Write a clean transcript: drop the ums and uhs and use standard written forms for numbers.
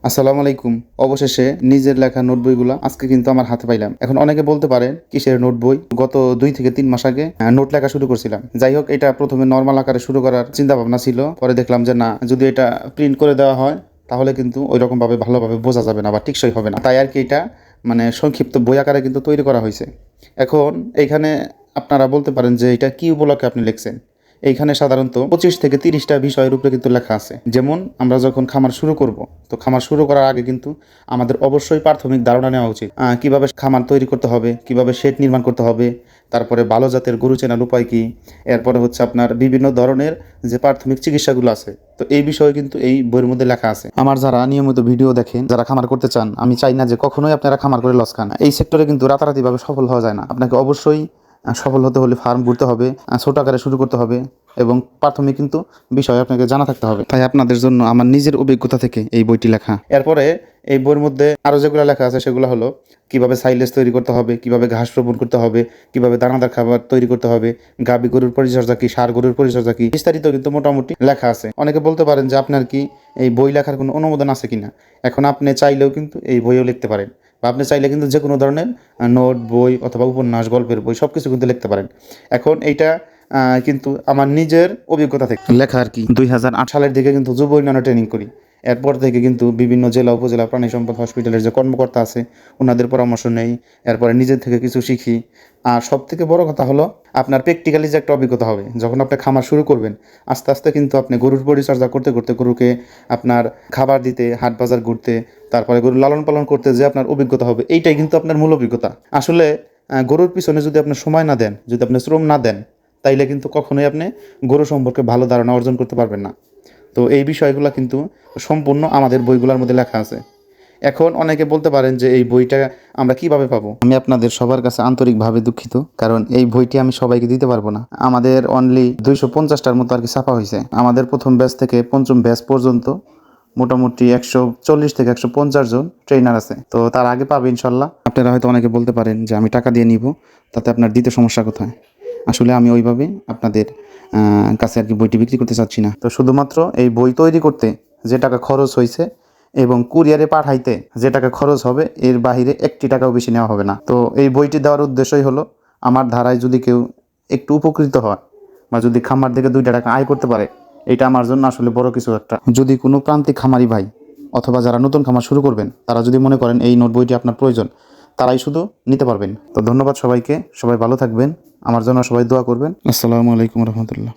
আসসালামু আলাইকুম। অবশেষে নিজের লেখা নোট বইগুলা আজকে কিন্তু আমার হাতে পাইলাম। এখন অনেকে বলতে পারেন কিসের নোট বই? গত ২ থেকে ৩ মাস আগে নোট লেখা শুরু করছিলাম। যাই হোক, এটা প্রথমে নরমাল আকারে শুরু করার চিন্তা ভাবনা ছিল। পরে দেখলাম যে না, যদি এটা প্রিন্ট করে দেওয়া হয় তাহলে কিন্তু ওইরকমভাবে ভালোভাবে বোঝা যাবে না বা টেকসই হবে না। তাই আর কি এটা সংক্ষিপ্ত বই আকারে কিন্তু তৈরি করা হয়েছে। এখন এইখানে আপনারা বলতে পারেন যে এটা কি উপলক্ষে আপনি লিখছেন? এইখানে সাধারণত 25 থেকে 30টা বিষয়ের উপরে কিন্তু লেখা আছে। যেমন আমরা যখন খামার শুরু করব, তো খামার শুরু করার আগে কিন্তু আমাদের অবশ্যই প্রাথমিক ধারণা নেওয়া উচিত। কিভাবে খামার তৈরি করতে হবে, কিভাবে শেড নির্মাণ করতে হবে, তারপরে ভালো জাতের গরু চেনার উপায় কী, এরপরে হচ্ছে আপনার বিভিন্ন ধরনের যে প্রাথমিক চিকিৎসাগুলো আছে। তো এই বিষয়ে কিন্তু এই বইয়ের মধ্যে লেখা আছে। আমার যারা নিয়মিত ভিডিও দেখেন, যারা খামার করতে চান, আমি চাই না যে কখনোই আপনারা খামার করে লস খান। এই সেক্টরে কিন্তু রাতারাতিভাবে সফল হওয়া যায় না। আপনাকে অবশ্যই সফল হতে হলে ফার্ম ঘুরতে হবে, ছোট আকারে শুরু করতে হবে এবং প্রাথমিক কিন্তু বিষয় আপনাকে জানা থাকতে হবে। তাই আপনাদের জন্য আমার নিজের অভিজ্ঞতা থেকে এই বইটি লেখা। এরপরে এই বইয়ের মধ্যে আরও যেগুলো লেখা আছে সেগুলো হলো কিভাবে সাইলেজ তৈরি করতে হবে, কিভাবে ঘাস রোপণ করতে হবে, কিভাবে দানাদার খাবার তৈরি করতে হবে, গাভী গরুর পরিচর্যা কি, ষাঁড় গরুর পরিচর্যা কি, বিস্তারিত কিন্তু মোটামুটি লেখা আছে। অনেকে বলতে পারেন যে আপনার কি এই বই লেখার কোনো অনুমোদন আছে কিনা। এখন আপনি চাইলেও কিন্তু এই বইও লিখতে পারেন, বা আপনি চাইলে কিন্তু যে কোনো ধরনের নোট বই অথবা উপন্যাস, গল্পের বই সব কিছু কিন্তু লিখতে পারেন। এখন এইটা কিন্তু আমার নিজের অভিজ্ঞতা থেকে লেখা আর কি। 2008 সালের দিকে কিন্তু যুব উন্নয়নে ট্রেনিং করি। এরপর থেকে কিন্তু বিভিন্ন জেলা উপজেলা প্রাণী সম্পদ হসপিটালের যে কর্মকর্তা আছে ওনাদের পরামর্শ নেই, এরপরে নিজের থেকে কিছু শিখি। আর সব থেকে বড় কথা হলো আপনার প্র্যাকটিক্যালি যে একটা অভিজ্ঞতা হবে যখন আপনি খামার শুরু করবেন। আস্তে আস্তে কিন্তু আপনি গরুর পরিচর্যা করতে করতে, গরুকে আপনার খাবার দিতে, হাট বাজার ঘুরতে, তারপরে গরু লালন পালন করতে যে আপনার অভিজ্ঞতা হবে, এইটাই কিন্তু আপনার মূল অভিজ্ঞতা। আসলে গরুর পিছনে যদি আপনি সময় না দেন, যদি আপনি শ্রম না দেন, তাইলে কিন্তু কখনোই আপনি গরু সম্পর্কে ভালো ধারণা অর্জন করতে পারবেন না। তো এই বিষয়গুলো কিন্তু সম্পূর্ণ আমাদের বইগুলোর মধ্যে লেখা আছে। এখন অনেকে বলতে পারেন যে এই বইটা আমরা কিভাবে পাবো। আমি আপনাদের সবার কাছে আন্তরিকভাবে দুঃখিত, কারণ এই বইটি আমি সবাইকে দিতে পারবো না। আমাদের অনলি 250টার মতো আর কি ছাপা হয়েছে। আমাদের প্রথম ব্যাচ থেকে পঞ্চম ব্যাচ পর্যন্ত মোটামুটি 140 থেকে 150 জন ট্রেনার আছে। তো তার আগে পাবে ইনশাল্লাহ। আপনারা হয়তো অনেকে বলতে পারেন যে আমি টাকা দিয়ে নিব, তাতে আপনার দিতে সমস্যা কোথায়। আসলে আমি ওইভাবে আপনাদের কাছে আর কি বইটি বিক্রি করতে চাচ্ছি না। তো শুধুমাত্র এই বই তৈরি করতে যে টাকা খরচ হয়েছে এবং কুরিয়ারে পাঠাইতে যে টাকা খরচ হবে, এর বাহিরে 1টি টাকাও বেশি নেওয়া হবে না। তো এই বইটি দেওয়ার উদ্দেশ্যই হলো আমার ধারায় যদি কেউ একটু উপকৃত হয় বা যদি খামার থেকে 2টা টাকা আয় করতে পারে, এটা আমার জন্য আসলে বড় কিছু একটা। যদি কোনো প্রান্তিক খামারি ভাই অথবা যারা নতুন খামার শুরু করবেন, তারা যদি মনে করেন এই নোট বইটি আপনার প্রয়োজন, তারাই শুধু নিতে পারবেন। তো ধন্যবাদ সবাইকে, সবাই ভালো থাকবেন, আমার জন্য সবাই দোয়া করবেন। আসসালামু আলাইকুম রহমতুল্লাহ।